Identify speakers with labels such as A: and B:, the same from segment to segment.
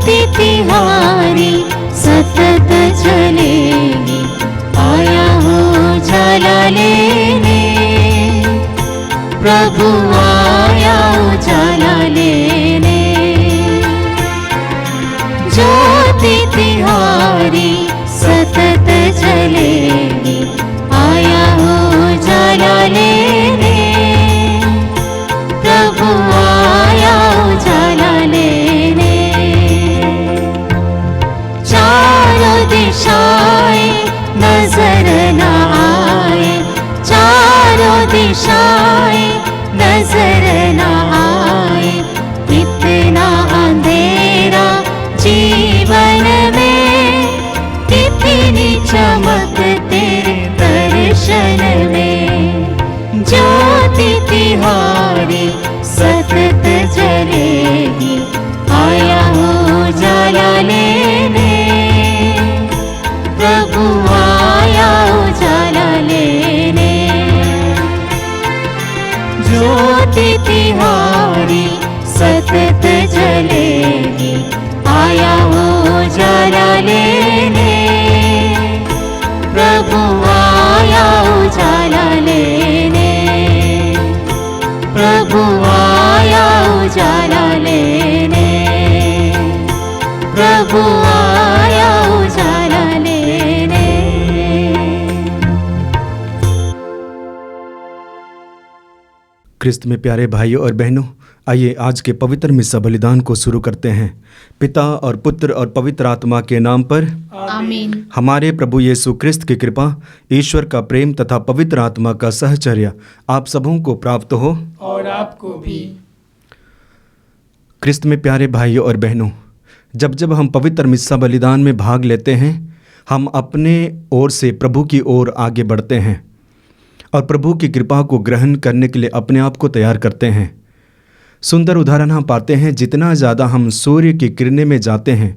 A: ज्योति तिहारी सतत जलेगी, आया हो उजाला लेने, प्रभु आया उजाला लेने। ज्योति तिहारी सतत जलेगी, आया हो उजाला लेने, प्रभु आया उजाला लेने। चारों दिशाएं नजर न आए, चारों दिशाएं नजर न आए, कितना अंधेरा जीवन में, कितनी चमक तेरे दर्शन में। ज्योति तिहारी सतत जलेगी, आया हो उजाला लेने, प्रभु आया उजाला लेने। ज्योति तिहारी सतत जलेगी, आया हो उजाला लेने, प्रभु आया उजाला लेने, प्रभु आया उजाला लेने, प्रभु आया उजाला लेने।
B: ख्रिस्त में प्यारे भाइयों और बहनों, आइए आज के पवित्र मिस्सा बलिदान को शुरू करते हैं। पिता और पुत्र और पवित्र आत्मा के नाम पर
C: आमीन।
B: हमारे प्रभु यीशु ख्रिस्त की कृपा, ईश्वर का प्रेम तथा पवित्र आत्मा का सहचर्य आप सबों को प्राप्त हो
C: और आपको भी।
B: ख्रिस्त में प्यारे भाइयों और बहनों, जब जब हम पवित्र मिस्सा बलिदान में भाग लेते हैं, हम अपने ओर से प्रभु की ओर आगे बढ़ते हैं और प्रभु की कृपा को ग्रहण करने के लिए अपने आप को तैयार करते हैं। सुंदर उदाहरण हम पाते हैं, जितना ज़्यादा हम सूर्य की किरणें में जाते हैं,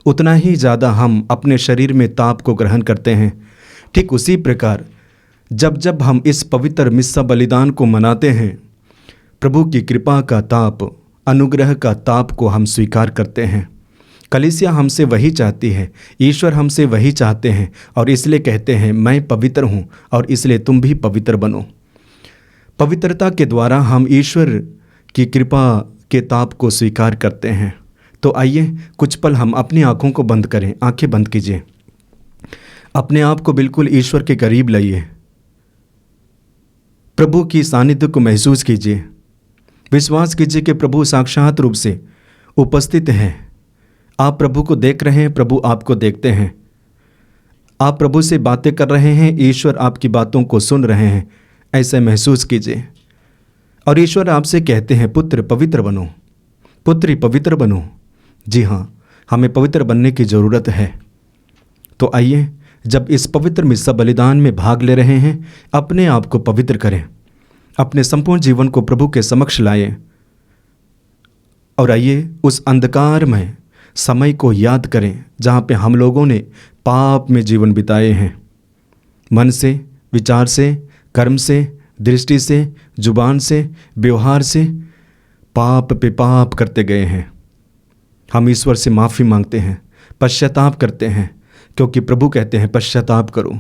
B: उतना ही ज़्यादा हम अपने शरीर में ताप को ग्रहण करते हैं। ठीक उसी प्रकार जब जब हम इस पवित्र मिस्सा बलिदान को मनाते हैं, प्रभु की कृपा का ताप, अनुग्रह का ताप को हम स्वीकार करते हैं। कलीसिया हमसे वही चाहती है, ईश्वर हमसे वही चाहते हैं और इसलिए कहते हैं, मैं पवित्र हूँ और इसलिए तुम भी पवित्र बनो। पवित्रता के द्वारा हम ईश्वर की कृपा के ताप को स्वीकार करते हैं। तो आइए कुछ पल हम अपनी आँखों को बंद करें। आंखें बंद कीजिए, अपने आप को बिल्कुल ईश्वर के करीब लाइए, प्रभु की सानिध्य को महसूस कीजिए। विश्वास कीजिए कि प्रभु साक्षात रूप से उपस्थित हैं। आप प्रभु को देख रहे हैं, प्रभु आपको देखते हैं। आप प्रभु से बातें कर रहे हैं, ईश्वर आपकी बातों को सुन रहे हैं। ऐसे महसूस कीजिए और ईश्वर आपसे कहते हैं, पुत्र पवित्र बनो, पुत्री पवित्र बनो। जी हाँ, हमें पवित्र बनने की ज़रूरत है। तो आइए, जब इस पवित्र मिस्सा बलिदान में भाग ले रहे हैं, अपने आप को पवित्र करें, अपने संपूर्ण जीवन को प्रभु के समक्ष लाएं और आइए उस अंधकारमय समय को याद करें जहाँ पे हम लोगों ने पाप में जीवन बिताए हैं। मन से, विचार से, कर्म से, दृष्टि से, जुबान से, व्यवहार से पाप पे पाप करते गए हैं। हम ईश्वर से माफ़ी मांगते हैं, पश्चाताप करते हैं, क्योंकि प्रभु कहते हैं पश्चाताप करो।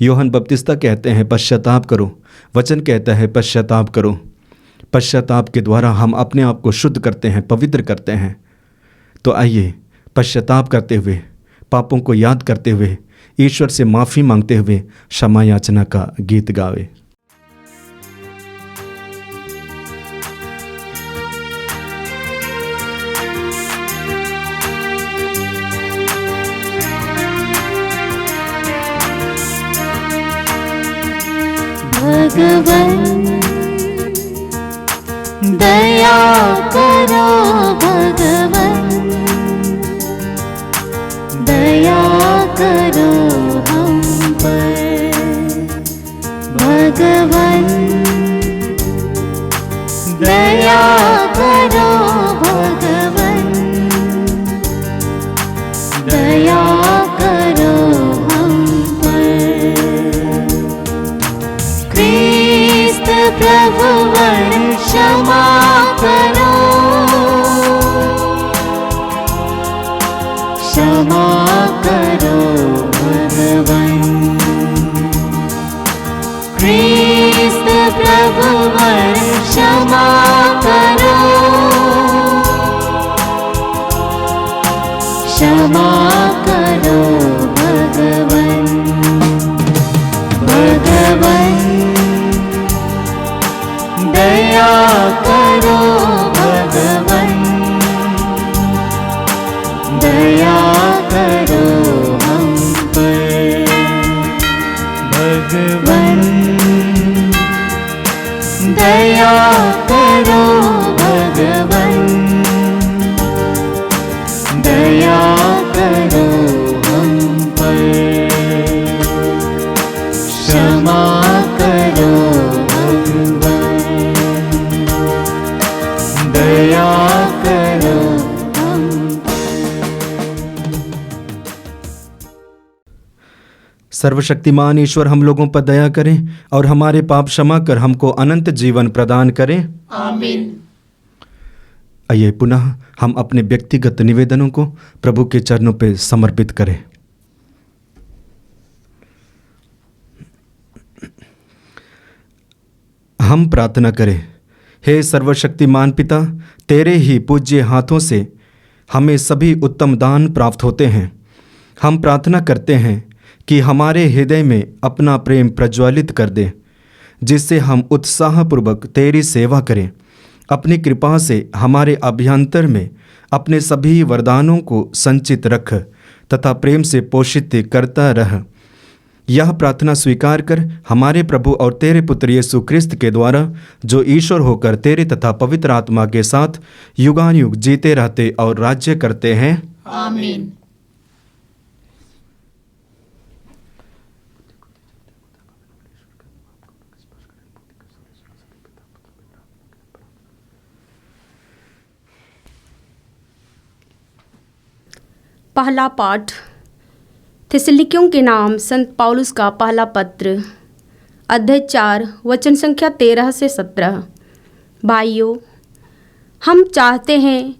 B: यूहन्ना बपतिस्ता कहते हैं पश्चाताप करो। वचन कहता है पश्चाताप करो। पश्चाताप के द्वारा हम अपने आप को शुद्ध करते हैं, पवित्र करते हैं। तो आइए पश्चाताप करते हुए, पापों को याद करते हुए, ईश्वर से माफ़ी मांगते हुए क्षमा याचना का गीत गावे।
A: भगवन दया करो, भगवन दया करो हम पर। भगवन दया करो, भगवन दया करो हम पर। ख्रिस्त प्रभुवर क्षमा करो, क्षमा करो, क्षमा करो भगवन, भगवन दया करो भगवन, दया करो हम पर भगवन, दया करो भगवन, दया करो हम पर, क्षमा करो भगवन, दया करो हम
B: सर्वशक्तिमान ईश्वर हम लोगों पर दया करें और हमारे पाप क्षमा कर हमको अनंत जीवन प्रदान करें।
C: आमीन।
B: आइए पुनः हम अपने व्यक्तिगत निवेदनों को प्रभु के चरणों पर समर्पित करें। हम प्रार्थना करें। हे सर्वशक्तिमान पिता, तेरे ही पूज्य हाथों से हमें सभी उत्तम दान प्राप्त होते हैं। हम प्रार्थना करते हैं कि हमारे हृदय में अपना प्रेम प्रज्वलित कर दे, जिससे हम उत्साहपूर्वक तेरी सेवा करें। अपनी कृपा से हमारे अभ्यंतर में अपने सभी वरदानों को संचित रख तथा प्रेम से पोषित करता रह। यह प्रार्थना स्वीकार कर हमारे प्रभु और तेरे पुत्र यीशु क्रिस्त के द्वारा, जो ईश्वर होकर तेरे तथा पवित्र आत्मा के साथ युगानुयुग जीते रहते और राज्य करते हैं।
C: आमीन।
D: पहला पाठ थिस्सलुनीकियों के नाम संत पौलुस का पहला पत्र, अध्याय 4 वचन संख्या 13 से 17। भाइयों, हम चाहते हैं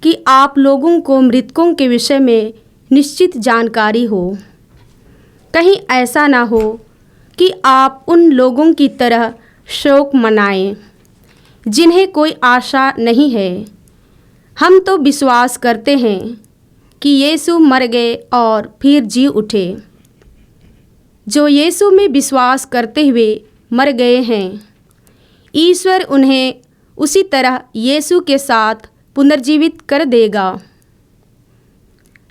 D: कि आप लोगों को मृतकों के विषय में निश्चित जानकारी हो। कहीं ऐसा ना हो कि आप उन लोगों की तरह शोक मनाएं जिन्हें कोई आशा नहीं है। हम तो विश्वास करते हैं कि यीशु मर गए और फिर जी उठे। जो यीशु में विश्वास करते हुए मर गए हैं, ईश्वर उन्हें उसी तरह यीशु के साथ पुनर्जीवित कर देगा।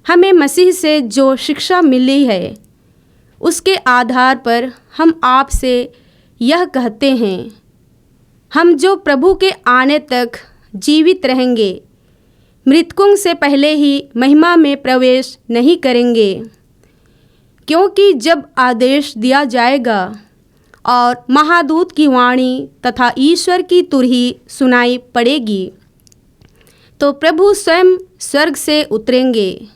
D: हमें मसीह से जो शिक्षा मिली है, उसके आधार पर हम आपसे यह कहते हैं, हम जो प्रभु के आने तक जीवित रहेंगे, मृतकों से पहले ही महिमा में प्रवेश नहीं करेंगे। क्योंकि जब आदेश दिया जाएगा और महादूत की वाणी तथा ईश्वर की तुरही सुनाई पड़ेगी, तो प्रभु स्वयं स्वर्ग से उतरेंगे।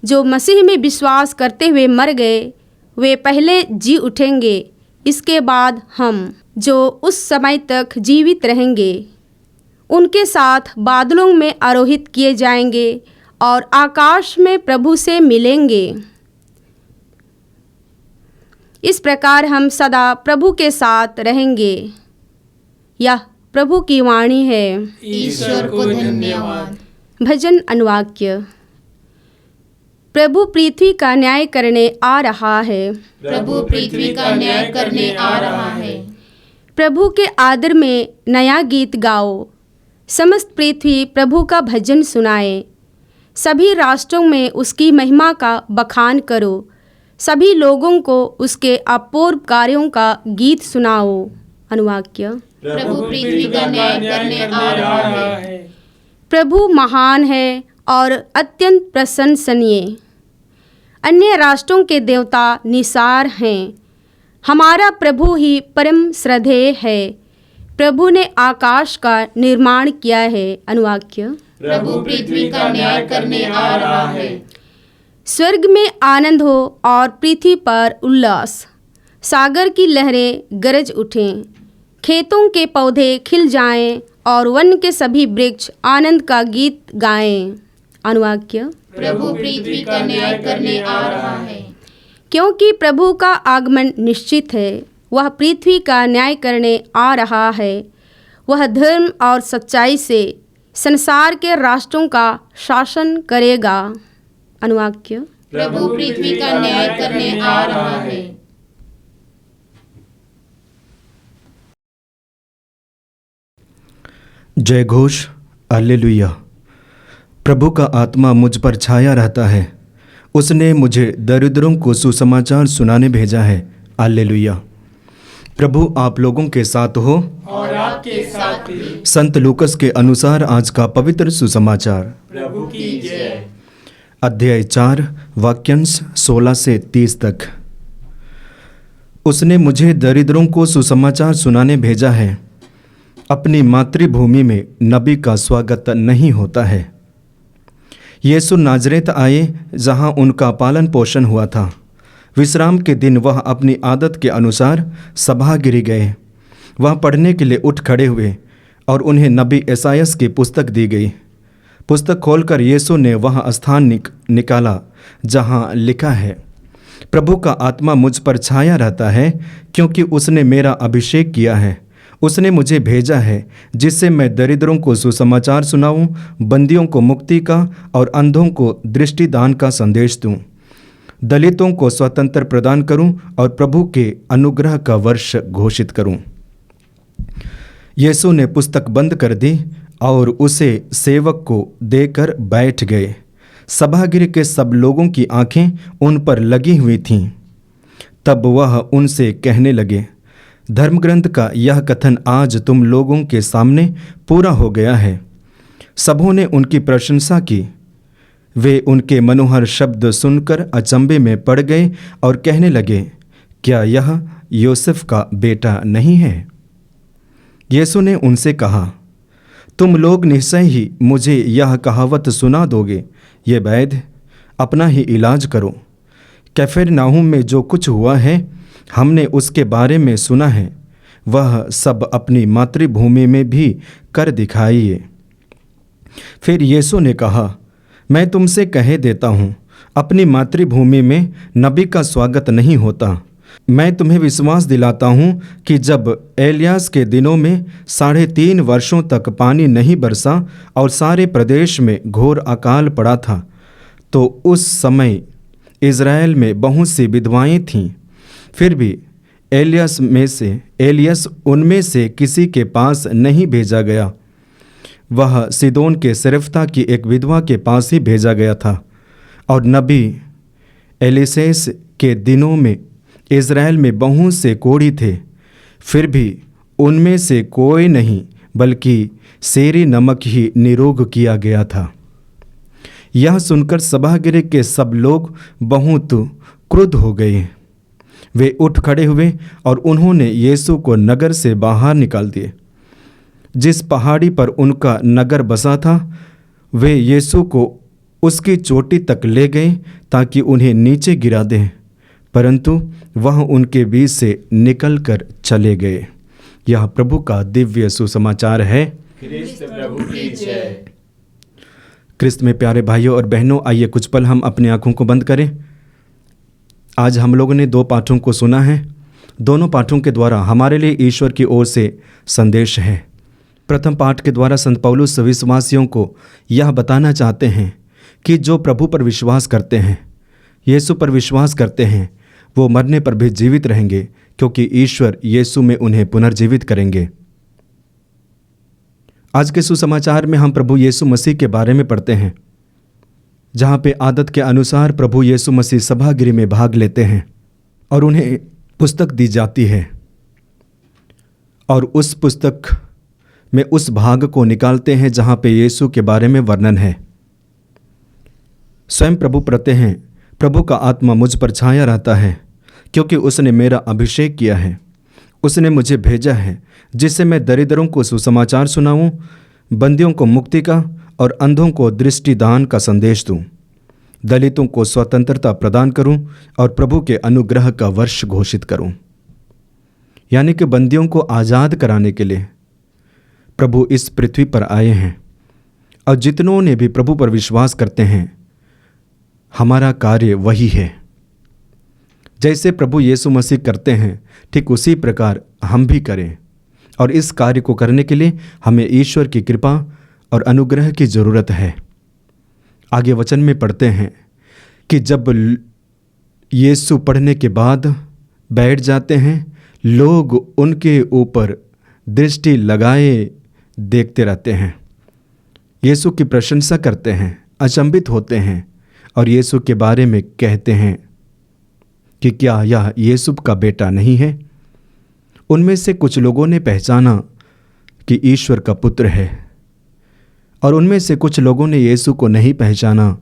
D: जो मसीह में विश्वास करते हुए मर गए, वे पहले जी उठेंगे। इसके बाद हम, जो उस समय तक जीवित रहेंगे, उनके साथ बादलों में आरोहित किए जाएंगे और आकाश में प्रभु से मिलेंगे। इस प्रकार हम सदा प्रभु के साथ रहेंगे। यह प्रभु की वाणी है।
C: ईश्वर को धन्यवाद।
D: भजन अनुवाक्य। प्रभु पृथ्वी का न्याय करने आ रहा है।
C: प्रभु पृथ्वी का न्याय करने आ रहा है।
D: प्रभु के आदर में नया गीत गाओ। समस्त पृथ्वी प्रभु का भजन सुनाए। सभी राष्ट्रों में उसकी महिमा का बखान करो। सभी लोगों को उसके अपूर्व कार्यों का गीत सुनाओ। अनुवाक्य।
C: प्रभु पृथ्वी का न्याय करने आ रहा है।
D: प्रभु महान है और अत्यंत प्रशंसनीय। अन्य राष्ट्रों के देवता निसार हैं। हमारा प्रभु ही परम श्रद्धेय है। प्रभु ने आकाश का निर्माण किया है। अनुवाक्य।
C: प्रभु पृथ्वी का न्याय करने आ रहा है।
D: स्वर्ग में आनंद हो और पृथ्वी पर उल्लास। सागर की लहरें गरज उठें। खेतों के पौधे खिल जाएं और वन के सभी वृक्ष आनंद का गीत गाएं। अनुवाक्य।
C: प्रभु पृथ्वी का न्याय करने आ रहा है।
D: क्योंकि प्रभु का आगमन निश्चित है। वह पृथ्वी का न्याय करने आ रहा है। वह धर्म और सच्चाई से संसार के राष्ट्रों का शासन करेगा। अनुवाक्य।
C: प्रभु पृथ्वी का न्याय करने आ रहा है।
B: जय घोष, हालेलुया। प्रभु का आत्मा मुझ पर छाया रहता है। उसने मुझे दरिद्रों को सुसमाचार सुनाने भेजा है। हालेलुया। प्रभु आप लोगों के साथ हो
C: और आपके साथ भी।
B: संत लूकस के अनुसार आज का पवित्र सुसमाचार।
C: प्रभु की जय।
B: अध्याय 4 वाक्यांश 16 से 30 तक। उसने मुझे दरिद्रों को सुसमाचार सुनाने भेजा है। अपनी मातृभूमि में नबी का स्वागत नहीं होता है। यीशु नाजरेत आए जहां उनका पालन पोषण हुआ था। विश्राम के दिन वह अपनी आदत के अनुसार सभागिरी गए। वह पढ़ने के लिए उठ खड़े हुए और उन्हें नबी एसायस की पुस्तक दी गई। पुस्तक खोलकर यीशु ने वह स्थान निकाला जहां लिखा है, प्रभु का आत्मा मुझ पर छाया रहता है, क्योंकि उसने मेरा अभिषेक किया है। उसने मुझे भेजा है जिससे मैं दरिद्रों को सुसमाचार सुनाऊं, बंदियों को मुक्ति का और अंधों को दृष्टिदान का संदेश दूं, दलितों को स्वतंत्र प्रदान करूं और प्रभु के अनुग्रह का वर्ष घोषित करूं। यीशु ने पुस्तक बंद कर दी और उसे सेवक को देकर बैठ गए। सभागृह के सब लोगों की आंखें उन पर लगी हुई थीं। तब वह उनसे कहने लगे, धर्मग्रंथ का यह कथन आज तुम लोगों के सामने पूरा हो गया है। सबों ने उनकी प्रशंसा की। वे उनके मनोहर शब्द सुनकर अचंभे में पड़ गए और कहने लगे, क्या यह यूसुफ का बेटा नहीं है? यीशु ने उनसे कहा, तुम लोग निश्चय ही मुझे यह कहावत सुना दोगे, ये वैद्य अपना ही इलाज करो। कफरनहूम में जो कुछ हुआ है हमने उसके बारे में सुना है, वह सब अपनी मातृभूमि में भी कर दिखाइए। फिर यीशु ने कहा, मैं तुमसे कह देता हूँ, अपनी मातृभूमि में नबी का स्वागत नहीं होता। मैं तुम्हें विश्वास दिलाता हूँ कि जब एलियास के दिनों में 3.5 वर्षों तक पानी नहीं बरसा और सारे प्रदेश में घोर अकाल पड़ा था, तो उस समय इज़राइल में बहुत सी विधवाएं थीं। फिर भी एलियस उनमें से किसी के पास नहीं भेजा गया। वह सीदोन के सिरफ्ता की एक विधवा के पास ही भेजा गया था। और नबी एलीसेस के दिनों में इज़राइल में बहुत से कोढ़ी थे, फिर भी उनमें से कोई नहीं बल्कि सेरी नमक ही निरोग किया गया था। यह सुनकर सभागृह के सब लोग बहुत क्रुद्ध हो गए। वे उठ खड़े हुए और उन्होंने यीशु को नगर से बाहर निकाल दिए। जिस पहाड़ी पर उनका नगर बसा था, वे यीशु को उसकी चोटी तक ले गए ताकि उन्हें नीचे गिरा दें, परंतु वह उनके बीच से निकलकर चले गए। यह प्रभु का दिव्य सुसमाचार है।
C: क्रिस्त प्रभु की जय।
B: क्रिस्त में प्यारे भाइयों और बहनों, आइए कुछ पल हम अपनी आंखों को बंद करें। आज हम लोगों ने 2 पाठों को सुना है। दोनों पाठों के द्वारा हमारे लिए ईश्वर की ओर से संदेश है। प्रथम पाठ के द्वारा संत पौलुस विश्वासियों को यह बताना चाहते हैं कि जो प्रभु पर विश्वास करते हैं, यीशु पर विश्वास करते हैं, वो मरने पर भी जीवित रहेंगे, क्योंकि ईश्वर यीशु में उन्हें पुनर्जीवित करेंगे। आज के सुसमाचार में हम प्रभु यीशु मसीह के बारे में पढ़ते हैं, जहाँ पे आदत के अनुसार प्रभु यीशु मसीह सभागृह में भाग लेते हैं और उन्हें पुस्तक दी जाती है, और उस पुस्तक में उस भाग को निकालते हैं जहाँ पे यीशु के बारे में वर्णन है। स्वयं प्रभु पढ़ते हैं, प्रभु का आत्मा मुझ पर छाया रहता है, क्योंकि उसने मेरा अभिषेक किया है। उसने मुझे भेजा है जिससे मैं दरिद्रों को सुसमाचार सुनाऊं, बंदियों को मुक्ति का और अंधों को दृष्टिदान का संदेश दूं, दलितों को स्वतंत्रता प्रदान करूं और प्रभु के अनुग्रह का वर्ष घोषित करूं। यानी कि बंदियों को आज़ाद कराने के लिए प्रभु इस पृथ्वी पर आए हैं, और जितनों ने भी प्रभु पर विश्वास करते हैं, हमारा कार्य वही है। जैसे प्रभु यीशु मसीह करते हैं, ठीक उसी प्रकार हम भी करें और इस कार्य को करने के लिए हमें ईश्वर की कृपा और अनुग्रह की ज़रूरत है। आगे वचन में पढ़ते हैं कि जब यीशु पढ़ने के बाद बैठ जाते हैं, लोग उनके ऊपर दृष्टि लगाए देखते रहते हैं, यीशु की प्रशंसा करते हैं, अचंभित होते हैं और यीशु के बारे में कहते हैं कि क्या यह यीशु का बेटा नहीं है। उनमें से कुछ लोगों ने पहचाना कि ईश्वर का पुत्र है और उनमें से कुछ लोगों ने यीशु को नहीं पहचाना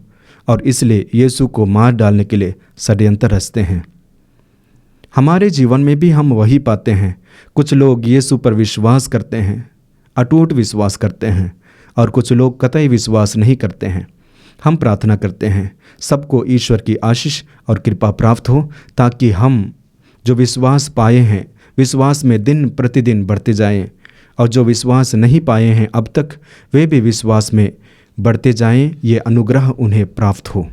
B: और इसलिए यीशु को मार डालने के लिए षड्यंत्र रचते हैं। हमारे जीवन में भी हम वही पाते हैं। कुछ लोग यीशु पर विश्वास करते हैं, अटूट विश्वास करते हैं, और कुछ लोग कतई विश्वास नहीं करते हैं। हम प्रार्थना करते हैं सबको ईश्वर की आशीष और कृपा प्राप्त हो, ताकि हम जो विश्वास पाए हैं विश्वास में दिन प्रतिदिन बढ़ते जाएं, और जो विश्वास नहीं पाए हैं अब तक वे भी विश्वास में बढ़ते जाएं। ये अनुग्रह उन्हें प्राप्त हो।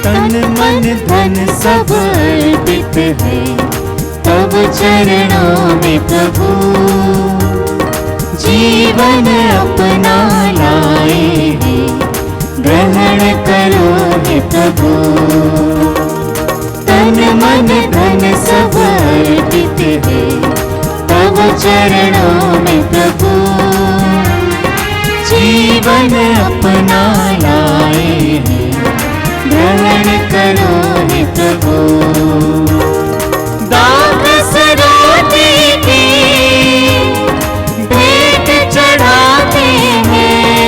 A: तन मन धन सब अर्पित है तब चरणों में प्रभु, जीवन अपना लाए हैं ग्रहण करो हे प्रभु। तन मन धन सब अर्पित है तब चरणों में प्रभु, जीवन अपना लाए हैं ग्रहण करो हे प्रभु। दास रोटी की भेंट चढ़ाते हैं,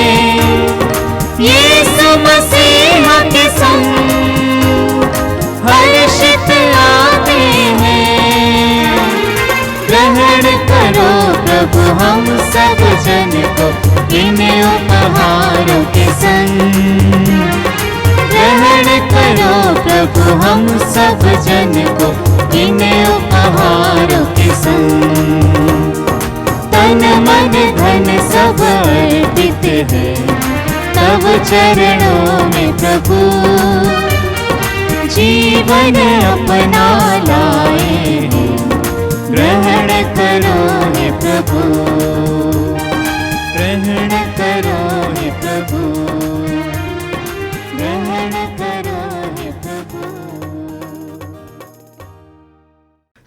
A: यीशु मसीह के संग हर्षित आते हैं। ग्रहण करो प्रभु हम सब जन को इन उपहारों के संग, ग्रहण करो प्रभु हम सब जन को इन उपहारों के संग। तन मन धन सब अर्पित है तब चरणों में प्रभु, जीवन अपना लाए हैं ग्रहण करो हे प्रभु। ग्रहण करो हे प्रभु, ग्रहण करो हे प्रभु।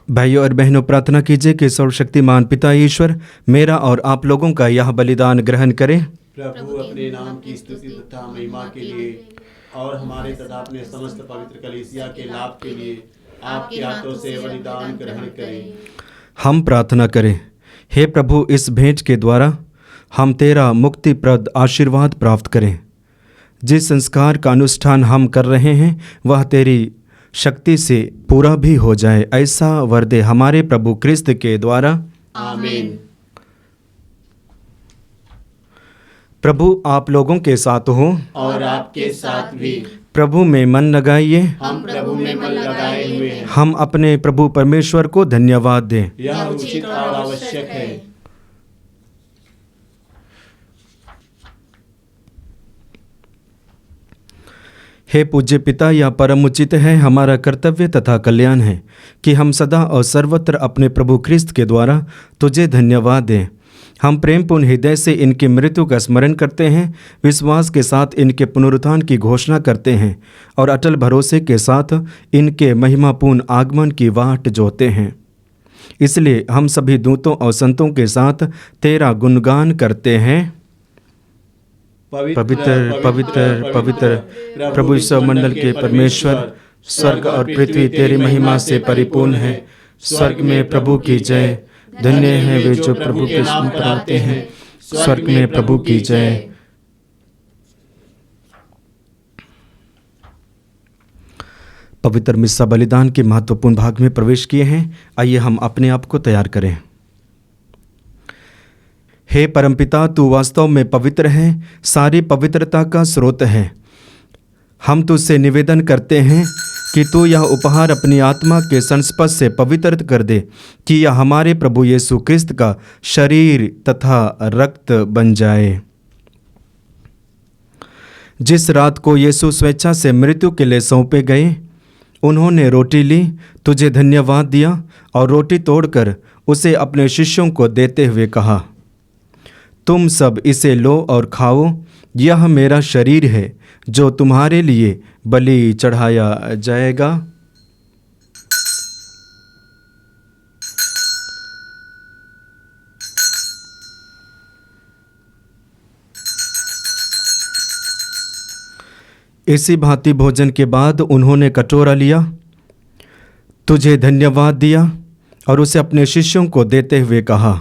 B: भाइयों और बहनों, प्रार्थना कीजिए कि सर्वशक्तिमान पिता ईश्वर मेरा और आप लोगों का यह बलिदान ग्रहण करें।
E: प्रभु अपने नाम की स्तुति तथा महिमा के लिए और हमारे तथा अपने समस्त पवित्र कलीसिया के लाभ के लिए आपके हाथों से बलिदान ग्रहण करें।
B: हम प्रार्थना करें। हे प्रभु, इस भेंट के द्वारा हम तेरा मुक्तिप्रद आशीर्वाद प्राप्त करें। जिस संस्कार का अनुष्ठान हम कर रहे हैं वह तेरी शक्ति से पूरा भी हो जाए, ऐसा वर दे हमारे प्रभु क्रिस्त के द्वारा।
E: आमीन।
B: प्रभु आप लोगों के साथ हो
E: और आपके साथ भी।
B: प्रभु में मन लगाइए।
E: हम प्रभु में मन लगाए हुए हैं।
B: हम अपने प्रभु परमेश्वर को धन्यवाद दें।
E: यह उचित और आवश्यक है।
B: हे पूज्य पिता, यह परम उचित है, हमारा कर्तव्य तथा कल्याण है कि हम सदा और सर्वत्र अपने प्रभु क्रिस्त के द्वारा तुझे धन्यवाद दें। हम प्रेमपूर्ण हृदय से इनकी मृत्यु का स्मरण करते हैं, विश्वास के साथ इनके पुनरुत्थान की घोषणा करते हैं और अटल भरोसे के साथ इनके महिमापूर्ण आगमन की वाट जोहते हैं। इसलिए हम सभी दूतों और संतों के साथ तेरा गुणगान करते हैं। पवित्र पवित्र पवित्र प्रभु ईश्वर मंडल के परमेश्वर, स्वर्ग और पृथ्वी तेरी महिमा से परिपूर्ण है। स्वर्ग में प्रभु की जय। धन्य है वे जो प्रभु के नाम पर आते हैं। स्वर्ग में प्रभु की जय। पवित्र मिस्सा बलिदान के महत्वपूर्ण भाग में प्रवेश किए हैं। आइए हम अपने आप को तैयार करें। हे परमपिता, तू वास्तव में पवित्र है, सारी पवित्रता का स्रोत है। हम तुझसे निवेदन करते हैं कि तू यह उपहार अपनी आत्मा के संस्पर्श से पवित्र कर दे, कि यह हमारे प्रभु यीशु क्रिस्त का शरीर तथा रक्त बन जाए। जिस रात को यीशु स्वेच्छा से मृत्यु के लिए सौंपे गए, उन्होंने रोटी ली, तुझे धन्यवाद दिया और रोटी तोड़कर उसे अपने शिष्यों को देते हुए कहा, तुम सब इसे लो और खाओ, यह मेरा शरीर है जो तुम्हारे लिए बलि चढ़ाया जाएगा। इसी भांति भोजन के बाद उन्होंने कटोरा लिया, तुझे धन्यवाद दिया और उसे अपने शिष्यों को देते हुए कहा,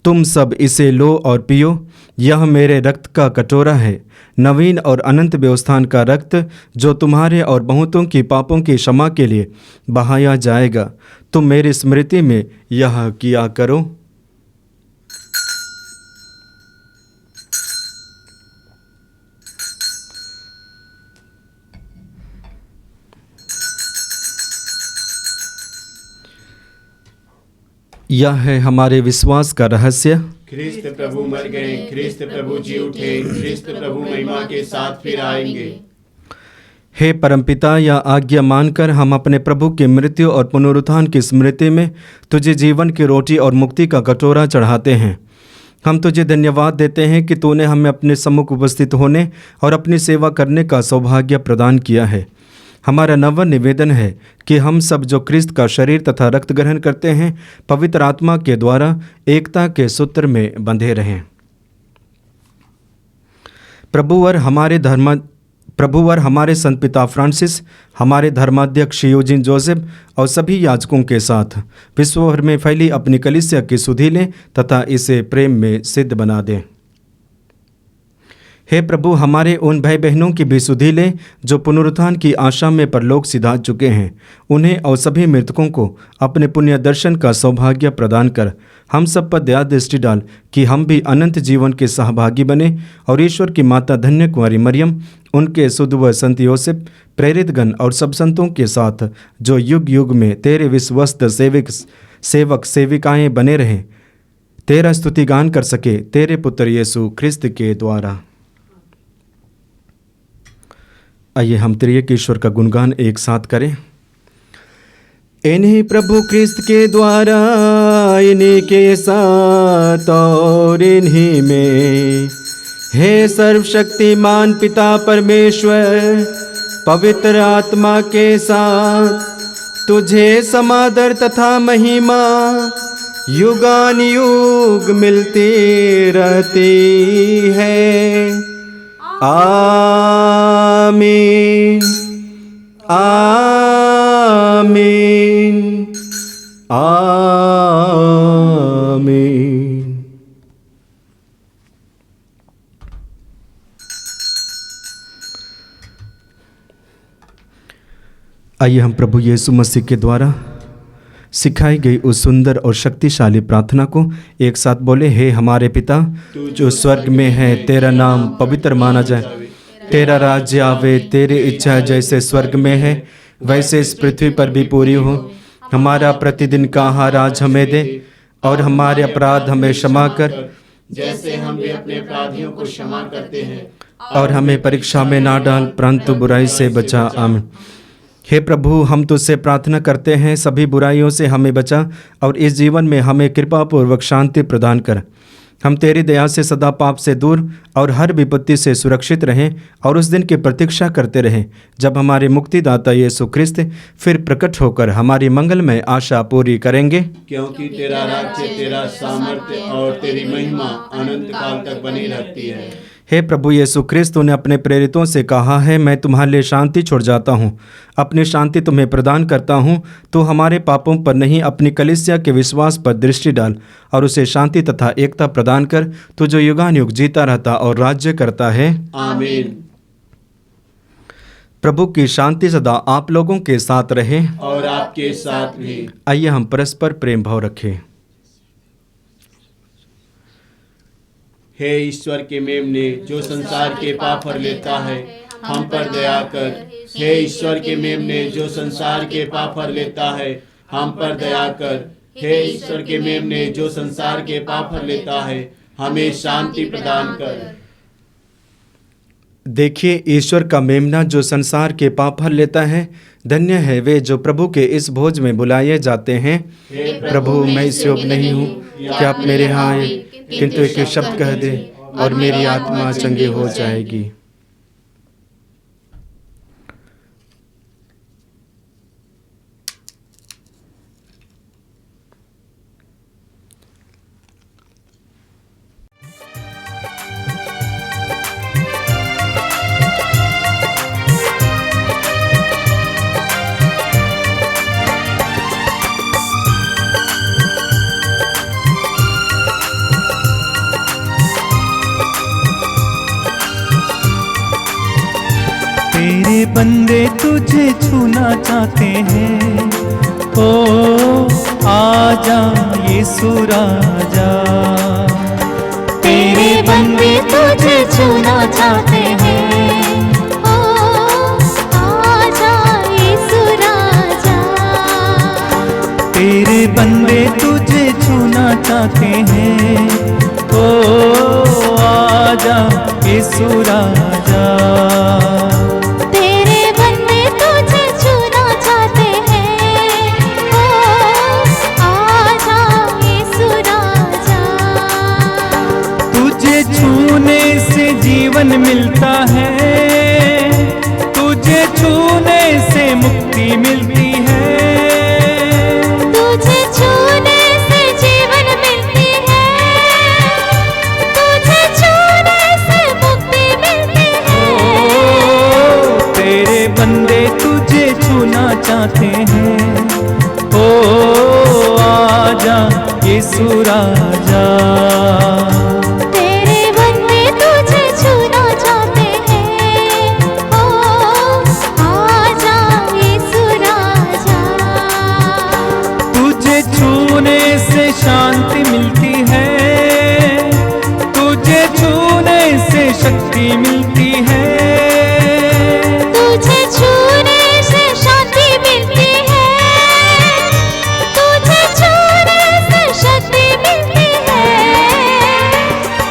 B: तुम सब इसे लो और पियो, यह मेरे रक्त का कटोरा है, नवीन और अनंत व्यवस्थान का रक्त, जो तुम्हारे और बहुतों की पापों की क्षमा के लिए बहाया जाएगा। तुम मेरी स्मृति में यह किया करो। यह है हमारे विश्वास का रहस्य।
E: ख्रिस्त प्रभु मर गए, ख्रिस्त प्रभु जी उठे, ख्रिस्त प्रभु महिमा के साथ फिर आएंगे।
B: हे परमपिता, यह आज्ञा मानकर हम अपने प्रभु की मृत्यु और पुनरुत्थान की स्मृति में तुझे जीवन की रोटी और मुक्ति का कटोरा चढ़ाते हैं। हम तुझे धन्यवाद देते हैं कि तूने हमें अपने सम्मुख उपस्थित होने और अपनी सेवा करने का सौभाग्य प्रदान किया है। हमारा नव निवेदन है कि हम सब जो क्रिस्त का शरीर तथा रक्त ग्रहण करते हैं, पवित्र आत्मा के द्वारा एकता के सूत्र में बंधे रहें। प्रभुवर हमारे संत पिता फ्रांसिस, हमारे धर्माध्यक्ष यूजिन जोसेफ और सभी याजकों के साथ विश्व भर में फैली अपनी कलीसिया की सुधि लें तथा इसे प्रेम में सिद्ध बना दें। हे प्रभु, हमारे उन भाई बहनों की भी सुधि लें जो पुनरुत्थान की आशा में परलोक सिधार चुके हैं। उन्हें और सभी मृतकों को अपने पुण्य दर्शन का सौभाग्य प्रदान कर हम सब पर दया दृष्टि डाल कि हम भी अनंत जीवन के सहभागी बने और ईश्वर की माता धन्य कुंवारी मरियम, उनके सुधव संत योसेफ, प्रेरितगण और सब संतों के साथ जो युग युग में तेरे विश्वस्त सेवक सेविकाएं बने रहें, तेरा स्तुतिगान कर सके, तेरे पुत्र यीशु ख्रिस्त के द्वारा। आइए हम त्रिएक ईश्वर का गुणगान एक साथ करें। इन्हीं प्रभु ख्रिस्त के द्वारा, इन्हीं के साथ और इन्हीं में, हे सर्वशक्तिमान पिता परमेश्वर, पवित्र आत्मा के साथ तुझे समादर तथा महिमा युगान युग मिलती रहती है। आमीन, आमीन, आमीन। आइए हम प्रभु यीशु मसीह के द्वारा सिखाई गई उस सुंदर और शक्तिशाली प्रार्थना को एक साथ बोले। हे हमारे पिता जो स्वर्ग में है, तेरा नाम पवित्र माना जाए, तेरा राज्य आवे, तेरी इच्छा जैसे स्वर्ग में है वैसे इस पृथ्वी पर भी पूरी हो। हमारा प्रतिदिन का आहार आज हमें दे और हमारे अपराध हमें क्षमा कर,
E: जैसे हम भी अपने अपराधियों को क्षमा करते हैं,
B: और हमें परीक्षा में ना डाल परंतु बुराई से बचा। आमीन। हे प्रभु, हम तुझसे प्रार्थना करते हैं, सभी बुराइयों से हमें बचा और इस जीवन में हमें कृपा पूर्वक शांति प्रदान कर। हम तेरी दया से सदा पाप से दूर और हर विपत्ति से सुरक्षित रहें और उस दिन की प्रतीक्षा करते रहें जब हमारे मुक्तिदाता यीशु ख्रिस्त फिर प्रकट होकर हमारी मंगलमय आशा पूरी करेंगे।
E: क्योंकि तेरा राज्य, तेरा सामर्थ्य और तेरी महिमा अनंत काल तक बनी रहती है।
B: हे प्रभु यीशु ख्रिस्त, तूने अपने प्रेरितों से कहा है, मैं तुम्हारे लिए शांति छोड़ जाता हूँ, अपनी शांति तुम्हें प्रदान करता हूँ। तो हमारे पापों पर नहीं, अपनी कलीसिया के विश्वास पर दृष्टि डाल और उसे शांति तथा एकता प्रदान कर, तू जो युगानुयुग जीता रहता और राज्य करता है।
E: आमीन।
B: प्रभु की शांति सदा आप लोगों के साथ रहे
E: और आपके साथ भी।
B: आइए हम परस्पर प्रेम भाव रखें।
E: हे ईश्वर के मेमने, जो संसार के पाप हर लेता है, हम पर दया कर। हे ईश्वर के मेमने जो संसार के पाप हर लेता है, हम पर दया कर। हे ईश्वर के मेमने जो संसार के पाप हर लेता है, हमें शांति प्रदान कर।
B: देखिए, ईश्वर का मेमना जो संसार के पाप हर लेता है। धन्य है वे जो प्रभु के इस भोज में बुलाए जाते हैं। प्रभु, मैं इस योग्य नहीं हूँ कि आप मेरे यहाँ आए, किंतु एक शब्द कह दे और मेरी आत्मा चंगी हो जाएगी।
F: तेरे बंदे तुझे छूना चाहते हैं, ओ आजा यीशु राजा।
A: तेरे बंदे तुझे छूना चाहते हैं, ओ आजा यीशु राजा।
F: तेरे बंदे तुझे छूना चाहते हैं, ओ आजा यीशु राजा। जीवन मिलता है, तुझे छूने से मुक्ति मिलती है।
A: तुझे छूने से जीवन मिलती है, तुझे छूने से मुक्ति मिलती है।
F: ओ तेरे बंदे तुझे छूना चाहते हैं, ओ आजा यीशु राजा। शांति मिलती है, तुझे छूने से शक्ति मिलती है।
A: तुझे छूने से शांति मिलती है, तुझे छूने से शक्ति मिलती है।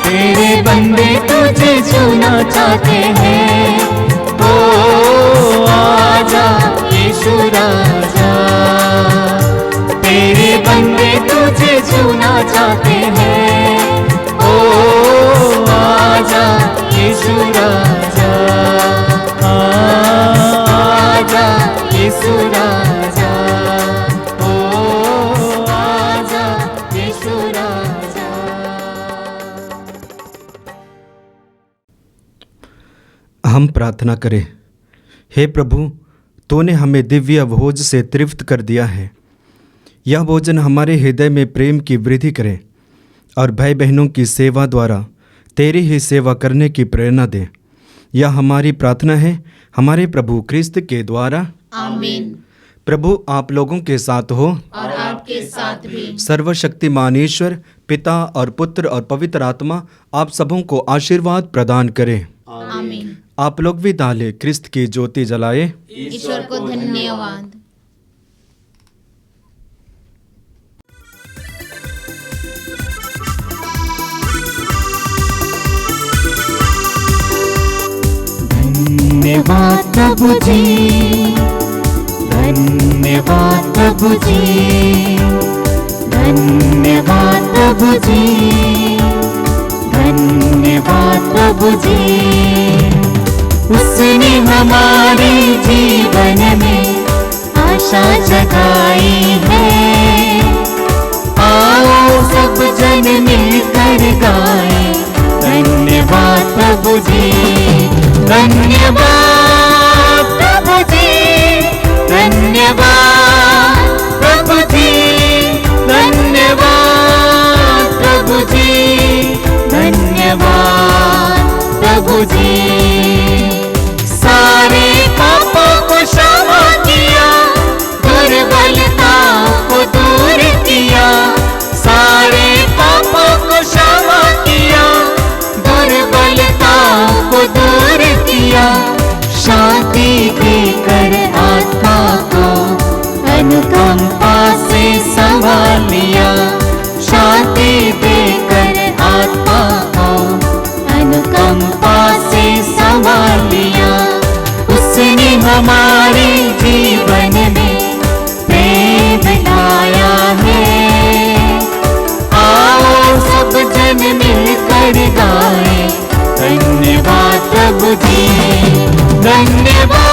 F: तेरे बंदे तुझे छूना चाहते हैं, ओ आजा यीशु राजा। तेरे बंदे तुझे छूना चाहते हैं, ओ आजा यीशु राजा। आजा यीशु राजा, ओ आजा यीशु राजा।
B: हम प्रार्थना करें। हे प्रभु, तूने हमें दिव्य भोज से तृप्त कर दिया है। यह भोजन हमारे हृदय में प्रेम की वृद्धि करे और भाई बहनों की सेवा द्वारा तेरी ही सेवा करने की प्रेरणा दे। यह हमारी प्रार्थना है हमारे प्रभु क्रिस्त के द्वारा,
C: आमीन।
B: प्रभु आप लोगों के साथ हो
C: और आपके साथ भी।
B: सर्वशक्तिमान ईश्वर पिता और पुत्र और पवित्र आत्मा आप सबों को आशीर्वाद प्रदान करे।
C: आमीन।
B: आप लोग भी डाले क्रिस्त की ज्योति जलाए।
C: ईश्वर को धन्यवाद।
A: धन्यवाद प्रभु जी, धन्यवाद प्रभु जी, धन्यवाद प्रभु जी, धन्यवाद प्रभु जी। उसने हमारे जीवन में आशा जगाई है। आओ सब जन मिलकर गाएं, धन्यवाद प्रभु जी, धन्यवाद प्रभु जी, धन्यवाद प्रभु जी, धन्यवाद प्रभु जी, धन्यवाद प्रभु जी। सारे पापों को क्षमा किया, दुर्बलता को दूर किया। सारे पापों को क्षमा किया, दुर्बलता को दूर किया। शांति के तुझे, धन्यवाद